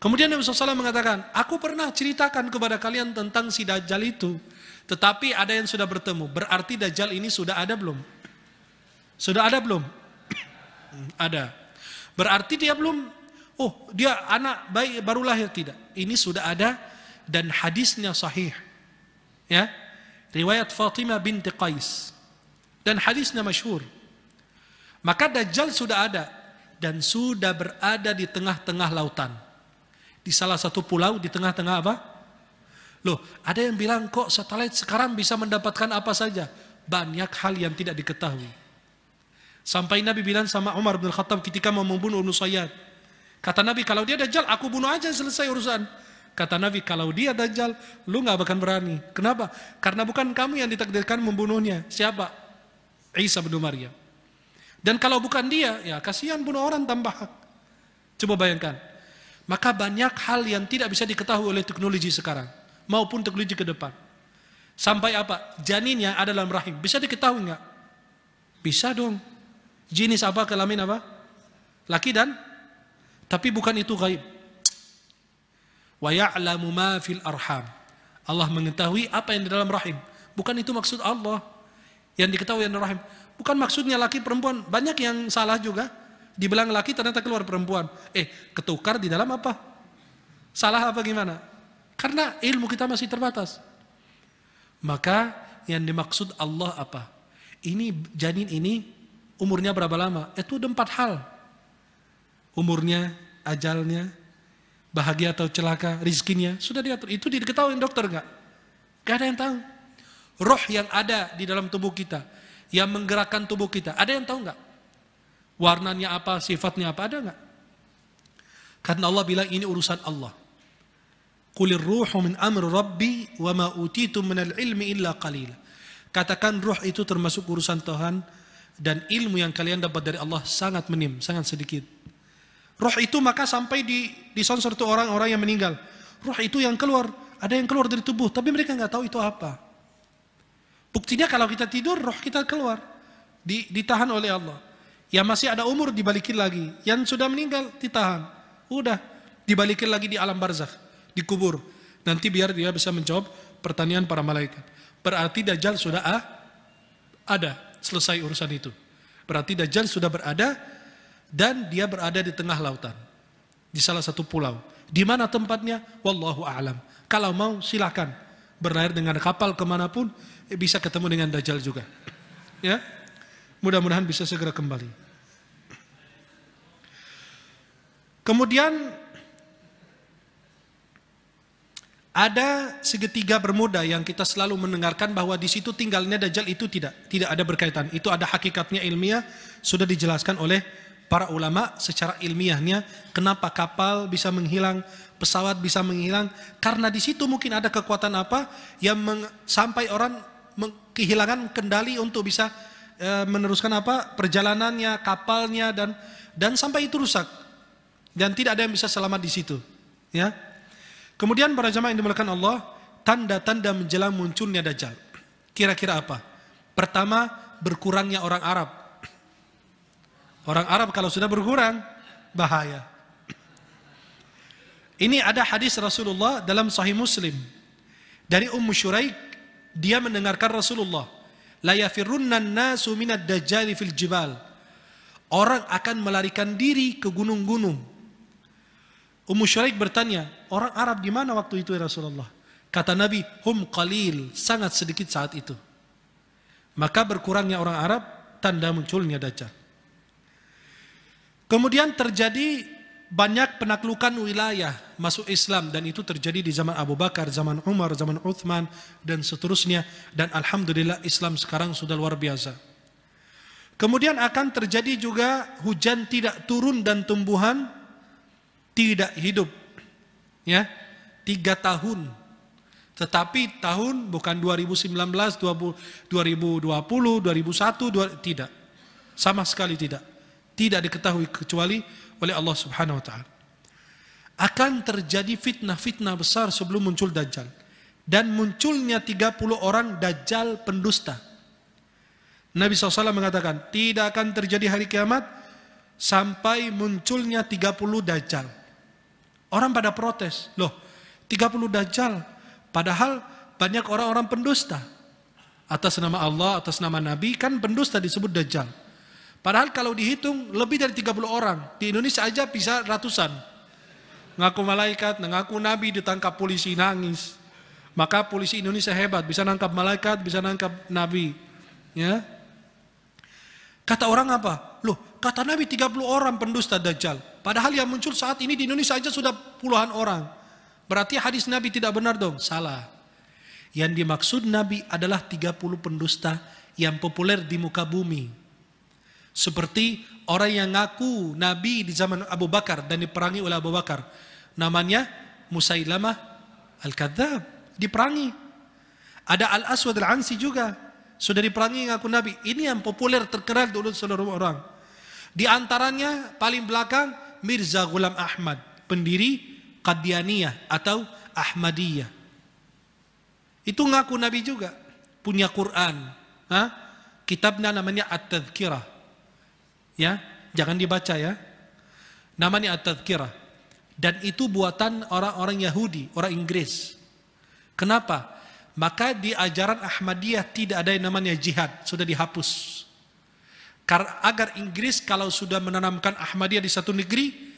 Kemudian Nabi SAW mengatakan, aku pernah ceritakan kepada kalian tentang si Dajjal itu, tetapi ada yang sudah bertemu. Berarti Dajjal ini sudah ada belum? Sudah ada belum? Ada. Berarti dia belum, oh dia anak bayi baru lahir, tidak. Ini sudah ada dan hadisnya sahih. Ya. Riwayat Fatimah binti Qais. Dan hadisnya masyhur. Maka Dajjal sudah ada dan sudah berada di tengah-tengah lautan. Di salah satu pulau di tengah-tengah apa? Loh, ada yang bilang kok satelit sekarang bisa mendapatkan apa saja? Banyak hal yang tidak diketahui. Sampai Nabi bilang sama Umar bin Khattab ketika mau membunuh Ibnu Sayyad. Kata Nabi, kalau dia Dajjal, aku bunuh aja, selesai urusan. Kata Nabi, kalau dia Dajjal, lu gak akan berani. Kenapa? Karena bukan kamu yang ditakdirkan membunuhnya. Siapa? Isa bin Maryam. Dan kalau bukan dia, ya kasihan bunuh orang tanpa hak. Coba bayangkan. Maka banyak hal yang tidak bisa diketahui oleh teknologi sekarang, maupun teknologi ke depan. Sampai apa? Janin yang ada dalam rahim, bisa diketahui nggak? Bisa dong. Jenis apa, kelamin apa? Laki dan? Tapi bukan itu gaib. Wa ya'lamu ma fil arham. Allah mengetahui apa yang di dalam rahim. Bukan itu maksud Allah. Yang diketahui yang di rahim. Bukan maksudnya laki perempuan. Banyak yang salah juga. Dibilang laki ternyata keluar perempuan. Ketukar di dalam apa? Salah apa gimana? Karena ilmu kita masih terbatas. Maka yang dimaksud Allah apa? Ini janin ini umurnya berapa lama? Itu ada 4 hal. Umurnya, ajalnya, bahagia atau celaka, rizkinya, sudah diatur. Itu diketahui dokter enggak? Enggak ada yang tahu. Roh yang ada di dalam tubuh kita, yang menggerakkan tubuh kita, ada yang tahu enggak? Warnanya apa, sifatnya apa, ada enggak? Karena Allah bilang ini urusan Allah. Qulir ruhu min amri rabbi wa ma utitum minal ilmi illa qalila. Katakan ruh itu termasuk urusan Tuhan dan ilmu yang kalian dapat dari Allah sangat minim, sangat sedikit. Ruh itu maka sampai disonsor tuh orang-orang yang meninggal. Ruh itu yang keluar, ada yang keluar dari tubuh, tapi mereka nggak tahu itu apa. Buktinya kalau kita tidur, roh kita keluar, ditahan oleh Allah. Yang masih ada umur dibalikin lagi, yang sudah meninggal ditahan, udah dibalikin lagi di alam barzakh, dikubur. Nanti biar dia bisa menjawab pertanyaan para malaikat. Berarti Dajjal sudah ada, selesai urusan itu. Berarti Dajjal sudah berada dan dia berada di tengah lautan. di salah satu pulau. Di mana tempatnya? Wallahu a'lam. Kalau mau silakan berlayar dengan kapal kemanapun, bisa ketemu dengan Dajjal juga. Ya, mudah-mudahan bisa segera kembali. Kemudian ada segitiga Bermuda yang kita selalu mendengarkan bahwa di situ tinggalnya Dajjal, itu tidak ada berkaitan. Itu ada hakikatnya ilmiah, sudah dijelaskan oleh para ulama secara ilmiahnya kenapa kapal bisa menghilang, pesawat bisa menghilang, karena di situ mungkin ada kekuatan apa yang sampai orang kehilangan kendali untuk bisa meneruskan apa perjalanannya, kapalnya, dan sampai itu rusak dan tidak ada yang bisa selamat di situ. Ya. Kemudian para jamaah yang dimuliakan Allah, tanda-tanda menjelang munculnya Dajjal. Kira-kira apa? Pertama, berkurangnya orang Arab. Orang Arab kalau sudah berkurang, bahaya. Ini ada hadis Rasulullah dalam Sahih Muslim. Dari Ummu Syuraik, dia mendengarkan Rasulullah, la yafirrunna an-nasu minad dajjal fil jibal. Orang akan melarikan diri ke gunung-gunung. Ummu Syuraik bertanya, orang Arab di mana waktu itu ya Rasulullah? Kata Nabi, hum qalil, sangat sedikit saat itu. Maka berkurangnya orang Arab, tanda munculnya Dajjal. Kemudian terjadi banyak penaklukan wilayah masuk Islam, dan itu terjadi di zaman Abu Bakar, zaman Umar, zaman Uthman, dan seterusnya. Dan alhamdulillah Islam sekarang sudah luar biasa. Kemudian akan terjadi juga hujan tidak turun dan tumbuhan tidak hidup. Ya, 3 tahun. Tetapi tahun bukan 2019, 2020, 2001, tidak. Sama sekali tidak. Tidak diketahui kecuali oleh Allah Subhanahu wa taala. Akan terjadi fitnah-fitnah besar sebelum muncul Dajjal. Dan munculnya 30 orang Dajjal pendusta. Nabi SAW mengatakan, tidak akan terjadi hari kiamat sampai munculnya 30 Dajjal. Orang pada protes, loh 30 Dajjal, padahal banyak orang-orang pendusta. Atas nama Allah, atas nama Nabi, kan pendusta disebut Dajjal. Padahal kalau dihitung lebih dari 30 orang. Di Indonesia aja bisa ratusan. Ngaku malaikat, ngaku Nabi, ditangkap polisi, nangis. Maka polisi Indonesia hebat, bisa nangkap malaikat, bisa nangkap Nabi. Ya. Kata orang apa? Loh, kata Nabi 30 orang pendusta Dajjal. Padahal yang muncul saat ini di Indonesia aja sudah puluhan orang. Berarti hadis Nabi tidak benar dong? Salah. Yang dimaksud Nabi adalah 30 pendusta yang populer di muka bumi. Seperti orang yang ngaku Nabi di zaman Abu Bakar dan diperangi oleh Abu Bakar. Namanya Musailamah Al-Kadzab. Diperangi. Ada Al-Aswad Al-Ansi juga. Sudah diperangi ngaku Nabi. Ini yang populer terkenal dulu seluruh orang. Di antaranya paling belakang Mirza Ghulam Ahmad, pendiri Qadianiyah atau Ahmadiyah. Itu ngaku Nabi juga. Punya Quran. Kitabnya namanya At-Tadhkirah. Ya, jangan dibaca ya. Namanya At-Tadhkirah. Dan itu buatan orang-orang Yahudi, orang Inggris. Kenapa? Maka di ajaran Ahmadiyah tidak ada yang namanya jihad, sudah dihapus. Karena agar Inggris kalau sudah menanamkan Ahmadiyah di satu negeri,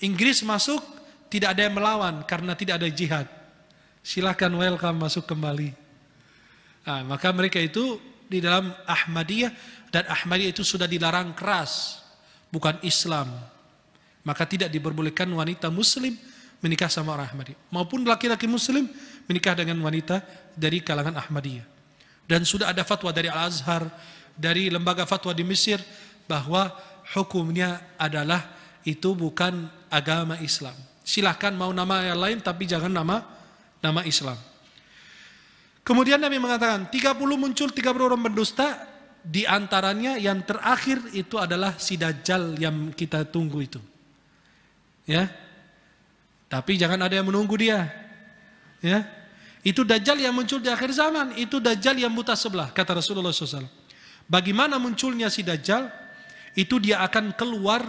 Inggris masuk, tidak ada yang melawan karena tidak ada jihad. Silakan welcome masuk kembali. Nah, maka mereka itu di dalam Ahmadiyah, dan Ahmadiyah itu sudah dilarang keras, bukan Islam. Maka tidak diperbolehkan wanita muslim menikah sama orang Ahmadiyah, maupun laki-laki muslim menikah dengan wanita dari kalangan Ahmadiyah. Dan sudah ada fatwa dari Al-Azhar, dari lembaga fatwa di Mesir, bahwa hukumnya adalah itu bukan agama Islam. Silahkan mau nama yang lain, tapi jangan nama Islam. Kemudian Nabi mengatakan 30 muncul 30 orang pendusta. Di antaranya yang terakhir itu adalah si Dajjal yang kita tunggu itu. Ya. Tapi jangan ada yang menunggu dia. Ya. Itu Dajjal yang muncul di akhir zaman, itu Dajjal yang buta sebelah, kata Rasulullah SAW. Bagaimana munculnya si Dajjal? Itu dia akan keluar,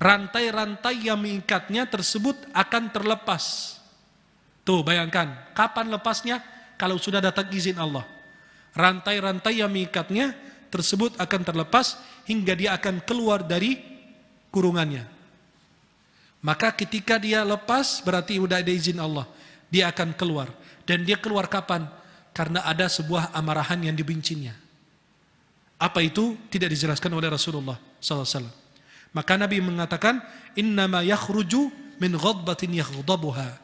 rantai-rantai yang mengikatnya tersebut akan terlepas. Tuh bayangkan, kapan lepasnya? Kalau sudah datang izin Allah. Rantai-rantai yang mengikatnya tersebut akan terlepas hingga dia akan keluar dari kurungannya. Maka ketika dia lepas berarti udah ada izin Allah. Dia akan keluar. Dan dia keluar kapan? Karena ada sebuah amarahan yang dibencinya. Apa itu? Tidak dijelaskan oleh Rasulullah SAW. Maka Nabi mengatakan, innama yakhruju min ghadbatin yaghdabuha.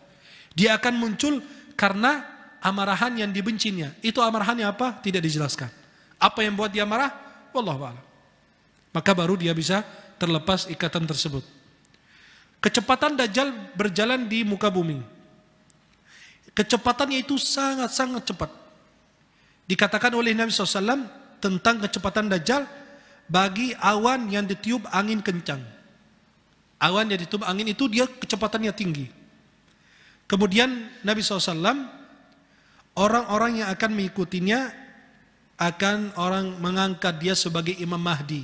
Dia akan muncul karena amarahan yang dibencinya. Itu amarahannya apa? Tidak dijelaskan. Apa yang buat dia marah? Wallahu a'lam. Maka baru dia bisa terlepas ikatan tersebut. Kecepatan Dajjal berjalan di muka bumi. Kecepatannya itu sangat-sangat cepat. Dikatakan oleh Nabi SAW tentang kecepatan Dajjal, bagi awan yang ditiup angin kencang. Awan yang ditiup angin itu dia kecepatannya tinggi. Kemudian Nabi SAW, orang-orang yang akan mengikutinya, akan orang mengangkat dia sebagai Imam Mahdi,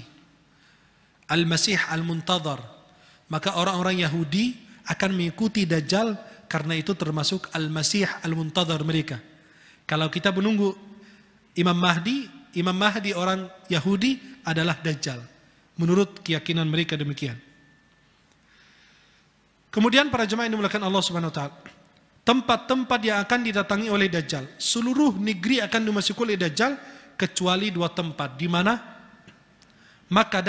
Al-Masih Al-Muntadhar. Maka orang-orang Yahudi akan mengikuti Dajjal, karena itu termasuk Al-Masih Al-Muntadhar mereka. Kalau kita menunggu Imam Mahdi orang Yahudi adalah Dajjal. Menurut keyakinan mereka demikian. Kemudian para jemaah yang dimuliakan Allah Subhanahu wa taala, tempat-tempat yang akan didatangi oleh Dajjal, seluruh negeri akan dimasuki oleh Dajjal kecuali dua tempat. Di mana? Makkah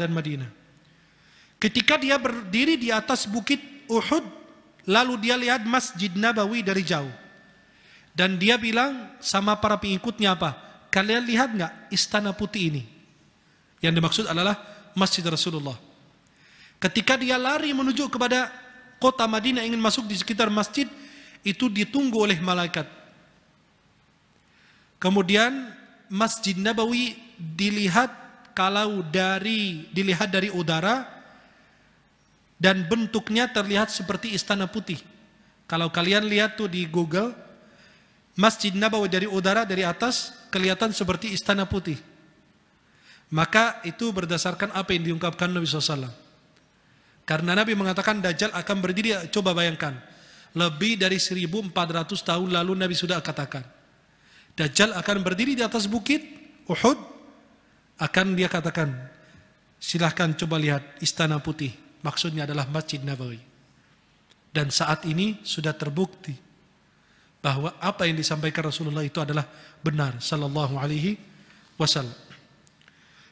dan Madinah. Ketika dia berdiri di atas bukit Uhud, lalu dia lihat Masjid Nabawi dari jauh. Dan dia bilang sama para pengikutnya apa? Kalian lihat nggak istana putih ini? Yang dimaksud adalah Masjid Rasulullah. Ketika dia lari menuju kepada kota Madinah ingin masuk di sekitar masjid, itu ditunggu oleh malaikat. Kemudian Masjid Nabawi dilihat dari udara, dan bentuknya terlihat seperti istana putih. Kalau kalian lihat tuh di Google, Masjid Nabawi dari udara, dari atas, kelihatan seperti istana putih. Maka itu berdasarkan apa yang diungkapkan Nabi SAW. Karena Nabi mengatakan Dajjal akan berdiri, coba bayangkan. Lebih dari 1400 tahun lalu Nabi sudah katakan. Dajjal akan berdiri di atas bukit Uhud, akan dia katakan, silahkan coba lihat istana putih. Maksudnya adalah Masjid Nabawi. Dan saat ini sudah terbukti bahwa apa yang disampaikan Rasulullah itu adalah benar sallallahu alaihi wasallam.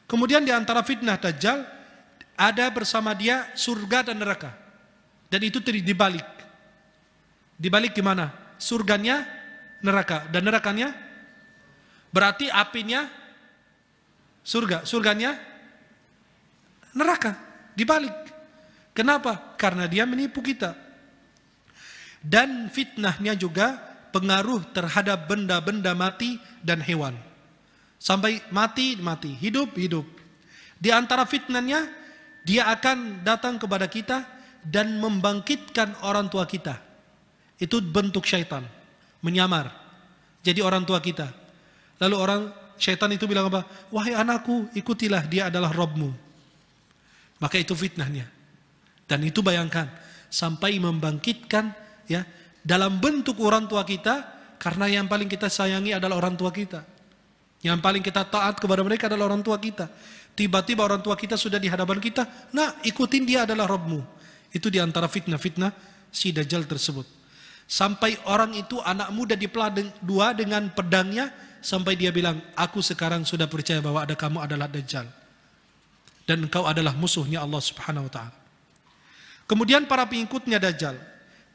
Kemudian di antara fitnah Dajjal ada bersama dia surga dan neraka. Dan itu dibalik. Dibalik gimana? Surganya neraka dan nerakanya berarti apinya surga, surganya neraka. Dibalik. Kenapa? Karena dia menipu kita. Dan fitnahnya juga pengaruh terhadap benda-benda mati dan hewan. Sampai mati, hidup. Di antara fitnahnya, dia akan datang kepada kita dan membangkitkan orang tua kita. Itu bentuk syaitan, menyamar. Jadi orang tua kita. Lalu syaitan itu bilang apa? Wahai anakku, ikutilah, dia adalah Rabbmu. Maka itu fitnahnya. Dan itu bayangkan, sampai membangkitkan ya dalam bentuk orang tua kita, karena yang paling kita sayangi adalah orang tua kita. Yang paling kita taat kepada mereka adalah orang tua kita. Tiba-tiba orang tua kita sudah di hadapan kita, nah ikutin dia adalah Rabbmu. Itu diantara fitnah-fitnah si Dajjal tersebut. Sampai orang itu anak muda dipelah dua dengan pedangnya, sampai dia bilang, aku sekarang sudah percaya bahwa kamu adalah Dajjal. Dan engkau adalah musuhnya Allah Subhanahu wa ta'ala. Kemudian para pengikutnya Dajjal,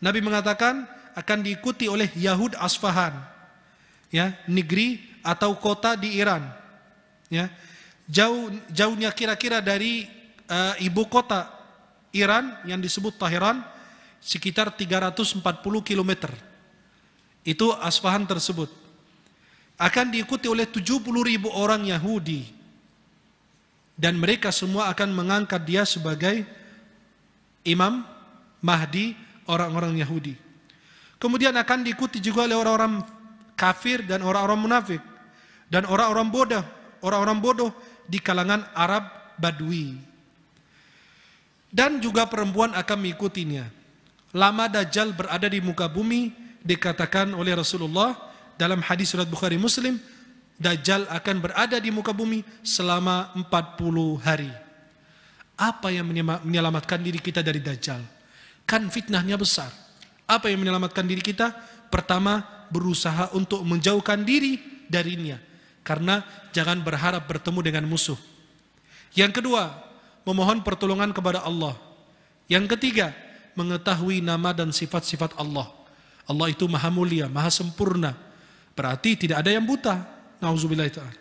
Nabi mengatakan akan diikuti oleh Yahud Asfahan, ya, negeri atau kota di Iran, ya, jauhnya kira-kira dari ibu kota Iran yang disebut Tehran sekitar 340 km. Itu Asfahan tersebut. Akan diikuti oleh 70.000 orang Yahudi, dan mereka semua akan mengangkat dia sebagai Imam Mahdi orang-orang Yahudi. Kemudian akan diikuti juga oleh orang-orang kafir dan orang-orang munafik dan orang-orang bodoh di kalangan Arab Badui. Dan juga perempuan akan mengikutinya. Lama Dajjal berada di muka bumi, dikatakan oleh Rasulullah dalam hadis surat Bukhari Muslim, Dajjal akan berada di muka bumi selama 40 hari. Apa yang menyelamatkan diri kita dari Dajjal? Kan fitnahnya besar. Apa yang menyelamatkan diri kita? Pertama, berusaha untuk menjauhkan diri darinya. Karena jangan berharap bertemu dengan musuh. Yang kedua, memohon pertolongan kepada Allah. Yang ketiga, mengetahui nama dan sifat-sifat Allah. Allah itu maha mulia, maha sempurna. Berarti tidak ada yang buta. Nauzubillah ta'ala.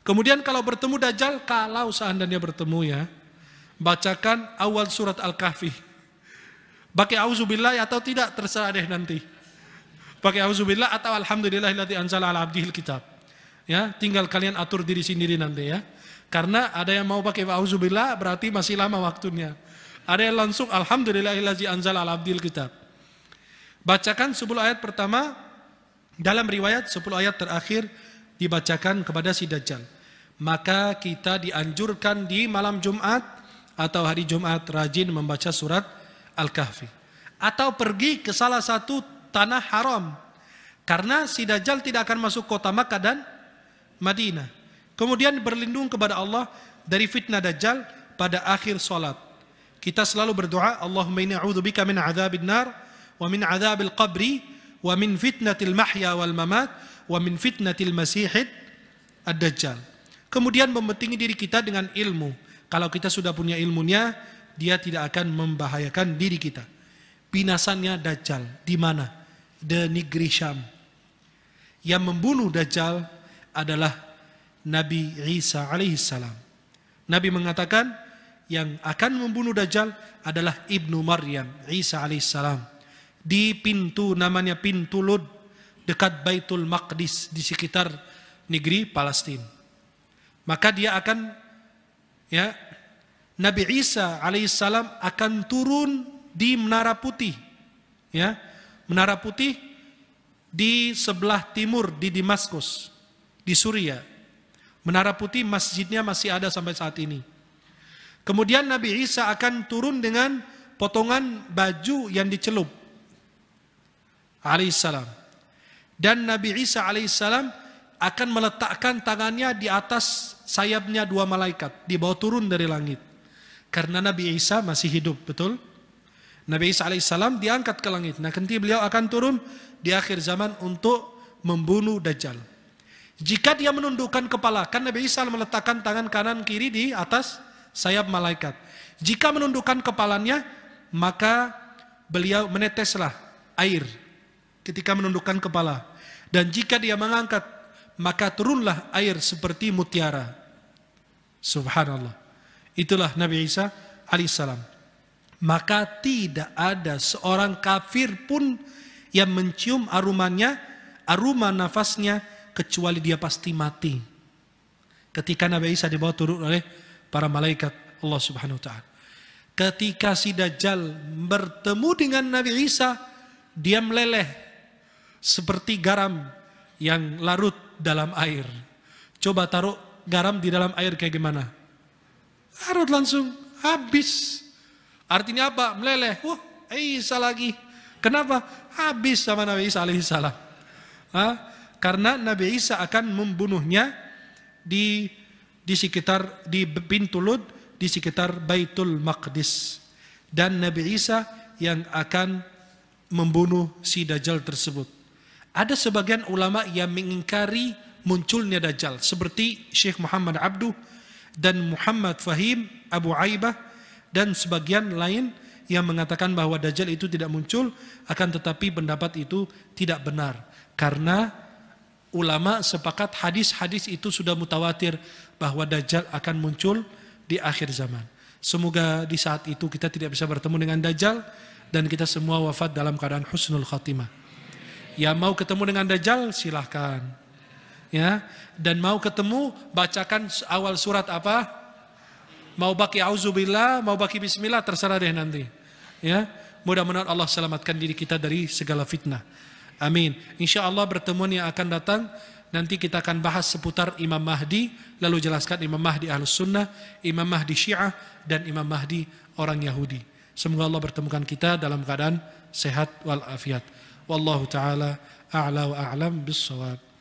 Kemudian kalau bertemu Dajjal, kalau seandainya bertemu ya, bacakan awal surat Al-Kahfi. Pakai auzubillah atau tidak, terserah deh nanti. Pakai auzubillah atau alhamdulillahilladzi anzala ala abdihil kitab. Ya, tinggal kalian atur diri sendiri nanti ya. Karena ada yang mau pakai auzubillah berarti masih lama waktunya. Ada yang langsung alhamdulillahilladzi anzala ala abdihil kitab. Bacakan 10 ayat pertama, dalam riwayat 10 ayat terakhir dibacakan kepada si Dajjal. Maka kita dianjurkan di malam Jumat atau hari Jumat rajin membaca surat Al-Kahfi. Atau pergi ke salah satu tanah haram. Karena si Dajjal tidak akan masuk kota Makkah dan Madinah. Kemudian berlindung kepada Allah dari fitnah Dajjal pada akhir salat. Kita selalu berdoa, Allahumma inni a'udzubika min adzabin nar wa min adzabil qabri wa min fitnatil mahya wal mamat wa min fitnatil masihid ad-dajjal. Kemudian membentengi diri kita dengan ilmu. Kalau kita sudah punya ilmunya, dia tidak akan membahayakan diri kita. Binasannya Dajjal di mana? Di negeri Syam. Yang membunuh Dajjal adalah Nabi Isa alaihissalam. Nabi mengatakan yang akan membunuh Dajjal adalah Ibnu Maryam, Isa alaihissalam. Di pintu namanya pintu Lud, dekat Baitul Maqdis, di sekitar negeri Palestina. Maka dia akan, ya, Nabi Isa alaihissalam akan turun di Menara Putih, ya, Menara Putih di sebelah timur di Damaskus, di Suriah. Menara Putih masjidnya masih ada sampai saat ini. Kemudian Nabi Isa akan turun dengan potongan baju yang dicelup alaihissalam. Dan Nabi Isa alaihissalam akan meletakkan tangannya di atas sayapnya 2 malaikat, dibawa turun dari langit. Karena Nabi Isa masih hidup, betul? Nabi Isa alaihissalam diangkat ke langit. Nah, nanti beliau akan turun di akhir zaman untuk membunuh Dajjal. Jika dia menundukkan kepala, kan Nabi Isa meletakkan tangan kanan kiri di atas sayap malaikat. Jika menundukkan kepalanya, maka beliau meneteslah air ketika menundukkan kepala. Dan jika dia mengangkat, maka turunlah air seperti mutiara. Subhanallah. Itulah Nabi Isa alaihissalam. Maka tidak ada seorang kafir pun yang mencium aromanya, aroma nafasnya, kecuali dia pasti mati. Ketika Nabi Isa dibawa turun oleh para malaikat Allah Subhanahu wa ta'ala. Ketika si Dajjal bertemu dengan Nabi Isa, dia meleleh seperti garam yang larut dalam air. Coba taruh garam di dalam air kayak gimana? Larut langsung, habis. Artinya apa? Meleleh. Wah, Isa lagi. Kenapa? Habis sama Nabi Isa alaihissalam. Karena Nabi Isa akan membunuhnya di sekitar, di pintu Lud, di sekitar Baitul Maqdis. Dan Nabi Isa yang akan membunuh si Dajjal tersebut. Ada sebagian ulama yang mengingkari munculnya Dajjal, seperti Syekh Muhammad Abduh dan Muhammad Fahim Abu Aibah, dan sebagian lain yang mengatakan bahwa Dajjal itu tidak muncul, akan tetapi pendapat itu tidak benar. Karena ulama sepakat hadis-hadis itu sudah mutawatir bahwa Dajjal akan muncul di akhir zaman. Semoga di saat itu kita tidak bisa bertemu dengan Dajjal dan kita semua wafat dalam keadaan husnul khatimah. Yang mau ketemu dengan Dajjal silahkan. Ya, dan mau ketemu bacakan awal surat apa? Mau pakai auzubillah, mau pakai bismillah, terserah deh nanti. Ya, mudah-mudahan Allah selamatkan diri kita dari segala fitnah. Amin. InsyaAllah pertemuan yang akan datang nanti kita akan bahas seputar Imam Mahdi, lalu jelaskan Imam Mahdi Ahlus Sunnah, Imam Mahdi Syiah, dan Imam Mahdi orang Yahudi. Semoga Allah bertemukan kita dalam keadaan sehat walafiat. Wallahu ta'ala a'la wa a'lam bis-shawab.